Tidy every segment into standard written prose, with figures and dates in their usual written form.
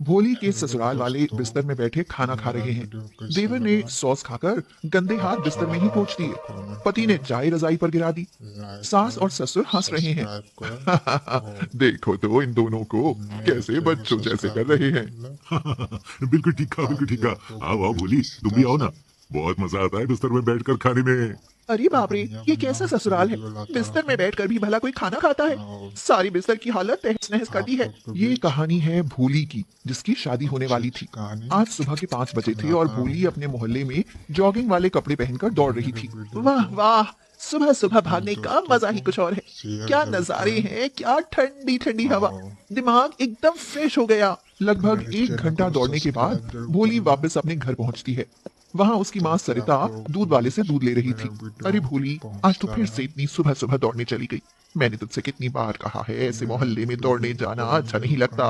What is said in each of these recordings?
भोली के ससुराल वाले बिस्तर में बैठे खाना खा रहे हैं। देवर ने सॉस खाकर गंदे हाथ बिस्तर में ही पोंछ दिए। पति ने चाय रजाई पर गिरा दी। सास और ससुर हंस रहे हैं। देखो तो इन दोनों को कैसे बच्चों जैसे कर रहे हैं। बिल्कुल ठीक कहा, बिल्कुल ठीक कहा। आओ आओ भोली, तुम भी आओ ना। बहुत मजा आता है बिस्तर में बैठकर खाने में। अरे बाप रे, ये कैसा ससुराल है। बिस्तर में बैठकर भी भला कोई खाना खाता है। सारी बिस्तर की हालत तहस नहस कर दी है। ये कहानी है भोली की, जिसकी शादी होने वाली थी। आज सुबह के 5 बजे थे और भोली अपने मोहल्ले में जॉगिंग वाले कपड़े पहनकर दौड़ रही थी। वाह वाह, सुबह सुबह भागने का मजा ही कुछ और है। क्या नजारे हैं, क्या ठंडी ठंडी हवा। दिमाग एकदम फ्रेश हो गया। लगभग 1 घंटा दौड़ने के बाद भोली वापस अपने घर पहुंचती है। वहां उसकी माँ सरिता दूध वाले से दूध ले रही थी। अरे भोली, आज तो फिर से इतनी सुबह सुबह दौड़ने चली गई। मैंने तुझसे कितनी बार कहा है, ऐसे मोहल्ले में दौड़ने जाना अच्छा नहीं लगता।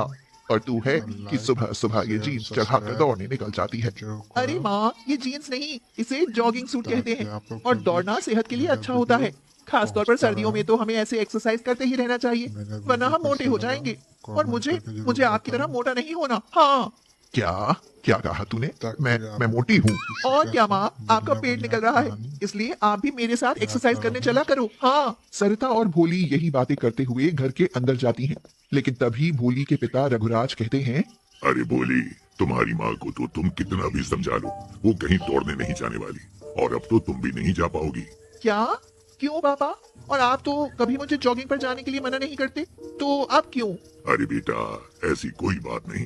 और तू है कि सुबह सुबह ये जीन्स चढ़ाकर दौड़ने निकल जाती है। अरे माँ, ये जीन्स नहीं, इसे जॉगिंग सूट कहते हैं। और दौड़ना सेहत के लिए अच्छा होता है। खासतौर पर सर्दियों में तो हमें ऐसे एक्सरसाइज करते ही रहना चाहिए, वरना हम मोटे हो जाएंगे। और मुझे मुझे आपकी तरह मोटा नहीं होना। हाँ। क्या क्या कहा तूने? मैं मोटी हूँ? और क्या माँ, आपका पेट निकल रहा है, इसलिए आप भी मेरे साथ एक्सरसाइज करने चला करो। हाँ। सरिता और भोली यही बातें करते हुए घर के अंदर जाती हैं। लेकिन तभी भोली के पिता रघुराज कहते हैं, अरे भोली, तुम्हारी माँ को तो तुम कितना भी समझा लो, वो कहीं दौड़ने नहीं जाने वाली। और अब तो तुम भी नहीं जा पाओगी। क्या? क्यों पापा? और आप तो कभी मुझे जॉगिंग पर जाने के लिए मना नहीं करते, तो आप क्यों? अरे बेटा, ऐसी कोई बात नहीं।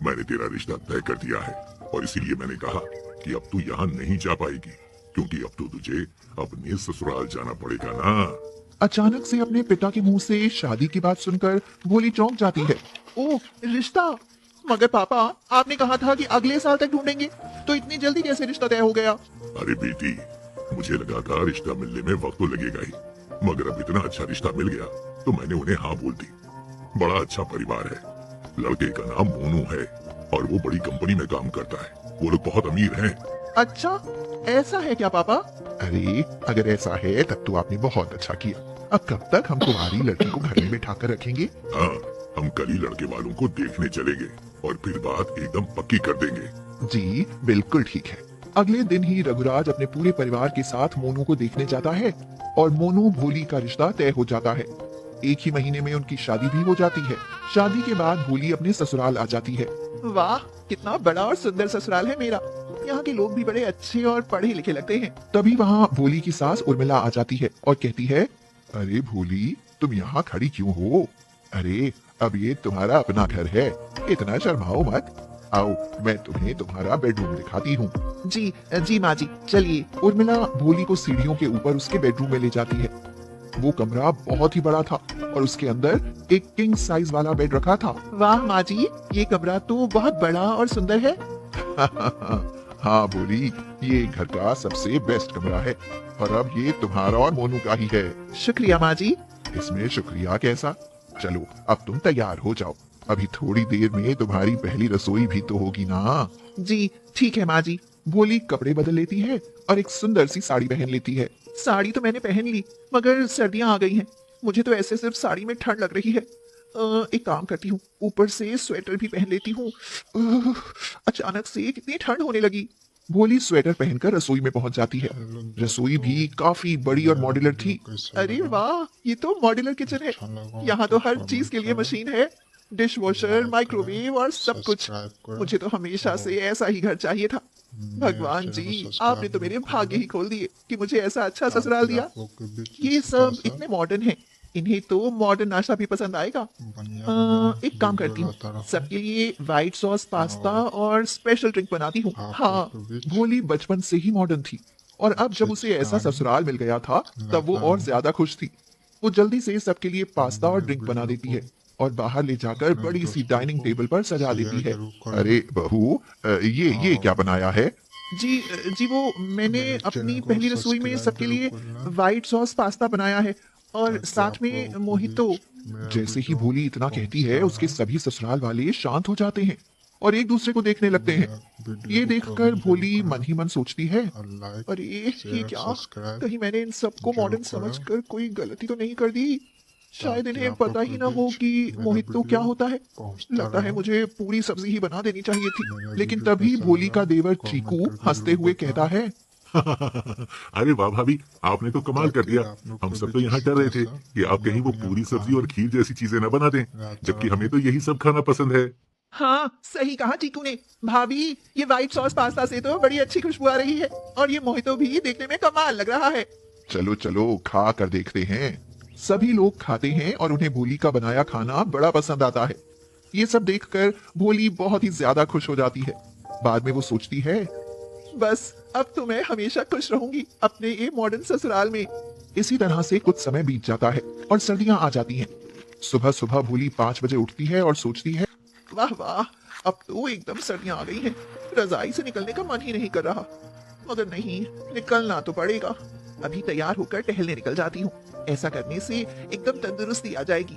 मैंने तेरा रिश्ता तय कर दिया है और इसीलिए मैंने कहा कि अब तू यहाँ नहीं जा पाएगी, क्योंकि अब तो तुझे अपने ससुराल जाना पड़ेगा ना। अचानक से अपने पिता के मुंह से शादी की बात सुनकर भोली चौंक जाती है। ओह, रिश्ता? मगर पापा, आपने कहा था कि अगले साल तक ढूंढेंगे, तो इतनी जल्दी कैसे रिश्ता तय हो गया? अरे बेटी, मुझे लगा था रिश्ता मिलने में वक्त तो लगेगा ही, मगर अब इतना अच्छा रिश्ता मिल गया तो मैंने उन्हें हाँ बोल दी। बड़ा अच्छा परिवार है। लड़के का नाम मोनू है और वो बड़ी कंपनी में काम करता है। वो लोग बहुत अमीर हैं। अच्छा, ऐसा है क्या पापा? अरे, अगर ऐसा है तब तो आपने बहुत अच्छा किया। अब कब तक हम तुम्हारी लड़की को घर में बिठा कर रखेंगे? हाँ, हम कल ही लड़के वालों को देखने चलेंगे और फिर बात एकदम पक्की कर देंगे। जी बिल्कुल ठीक है। अगले दिन ही रघुराज अपने पूरे परिवार के साथ मोनू को देखने जाता है और मोनू भोली का रिश्ता तय हो जाता है। एक ही महीने में उनकी शादी भी हो जाती है। शादी के बाद भोली अपने ससुराल आ जाती है। वाह, कितना बड़ा और सुंदर ससुराल है मेरा। यहाँ के लोग भी बड़े अच्छे और पढ़े लिखे लगते हैं। तभी वहाँ भोली की सास उर्मिला आ जाती है और कहती है, अरे भोली, तुम यहाँ खड़ी क्यों हो? अरे, अब ये तुम्हारा अपना घर है, इतना शर्माओ मत। आओ, मैं तुम्हें तुम्हारा बेडरूम दिखाती हूँ। जी जी माँ जी, चलिए। उर्मिला भोली को सीढ़ियों के ऊपर उसके बेडरूम में ले जाती है। वो कमरा बहुत ही बड़ा था और उसके अंदर एक किंग साइज वाला बेड रखा था। वाह माँ जी, ये कमरा तो बहुत बड़ा और सुंदर है। हाँ बोली, ये घर का सबसे बेस्ट कमरा है और अब ये तुम्हारा और मोनू का ही है। शुक्रिया माँ जी। इसमें शुक्रिया कैसा? चलो, अब तुम तैयार हो जाओ। अभी थोड़ी देर में तुम्हारी पहली रसोई भी तो होगी ना। जी ठीक है माँ जी। भोली कपड़े बदल लेती है और एक सुंदर सी साड़ी पहन लेती है। साड़ी तो मैंने पहन ली, मगर सर्दियां आ गई हैं। मुझे तो ऐसे सिर्फ साड़ी में ठंड लग रही है। एक काम करती हूँ, ऊपर से स्वेटर भी पहन लेती हूँ। अचानक से कितनी ठंड होने लगी। भोली स्वेटर पहनकर रसोई में पहुंच जाती है। रसोई भी काफी बड़ी और मॉड्यूलर थी। अरे वाह, ये तो मॉड्यूलर किचन है। यहाँ तो हर चीज के लिए मशीन है, डिश वॉशर, माइक्रोवेव और सब कुछ। मुझे तो हमेशा से ऐसा ही घर चाहिए था। भगवान जी, आपने तो मेरे भाग्य ही खोल दिए कि मुझे ऐसा अच्छा ससुराल दिया। ये सब इतने मॉडर्न हैं, इन्हें तो मॉडर्न नाश्ता भी पसंद आएगा। एक काम करती हूँ, सबके लिए व्हाइट सॉस पास्ता और स्पेशल ड्रिंक बनाती हूँ। हाँ, भोली बचपन से ही मॉडर्न थी और अब जब उसे ऐसा ससुराल मिल गया था तब वो और ज्यादा खुश थी। वो जल्दी से सबके लिए पास्ता और ड्रिंक बना देती है और बाहर ले जाकर बड़ी सी डाइनिंग टेबल पर सजा देती है। अरे बहू, ये क्या बनाया है? जी जी, वो मैंने अपनी पहली रसोई में सबके लिए व्हाइट सॉस पास्ता बनाया है और साथ में मोहितो। जैसे ही भोली इतना कहती है, उसके सभी ससुराल वाले शांत हो जाते हैं और एक दूसरे को देखने लगते हैं। ये देखकर भोली मन ही मन सोचती है, अरे ये क्या, कहीं मैंने इन सबको मॉडर्न समझकर कोई गलती तो नहीं कर दी। शायद इन्हें पता ही ना हो कि मोहितो क्या होता है। लगता है मुझे पूरी सब्जी ही बना देनी चाहिए थी। लेकिन तभी भोली का देवर चीकू हंसते हुए कहता है, अरे वाह भाभी, आपने तो कमाल कर दिया। हम सब तो यहाँ डर रहे थे कि आप कहीं वो पूरी सब्जी और खीर जैसी चीजें न बना दें, जबकि हमें तो यही सब खाना पसंद है। हाँ सही कहा चीकू ने। भाभी, ये व्हाइट सॉस पास्ता से तो बड़ी अच्छी खुशबू आ रही है और ये मोहितो भी देखने में कमाल लग रहा है। चलो चलो खा कर देखते हैं। सभी लोग खाते हैं और उन्हें भोली का बनाया खाना बड़ा पसंद आता है। ये सब देखकर भोली बहुत ही ज्यादा खुश हो जाती है। बाद में वो सोचती है, बस अब तो मैं हमेशा खुश रहूंगी अपने ये मॉडर्न ससुराल में। इसी तरह से कुछ समय बीत जाता है और सर्दियां आ जाती हैं। सुबह सुबह भोली 5 बजे उठती है और सोचती है, वाह वाह, अब तो एकदम सर्दियां आ गई हैं। रजाई से निकलने का मन ही नहीं कर रहा। मगर नहीं, निकलना तो पड़ेगा। अभी तैयार होकर टहलने निकल जाती हूँ। ऐसा करने से एकदम तंदुरुस्ती आ जाएगी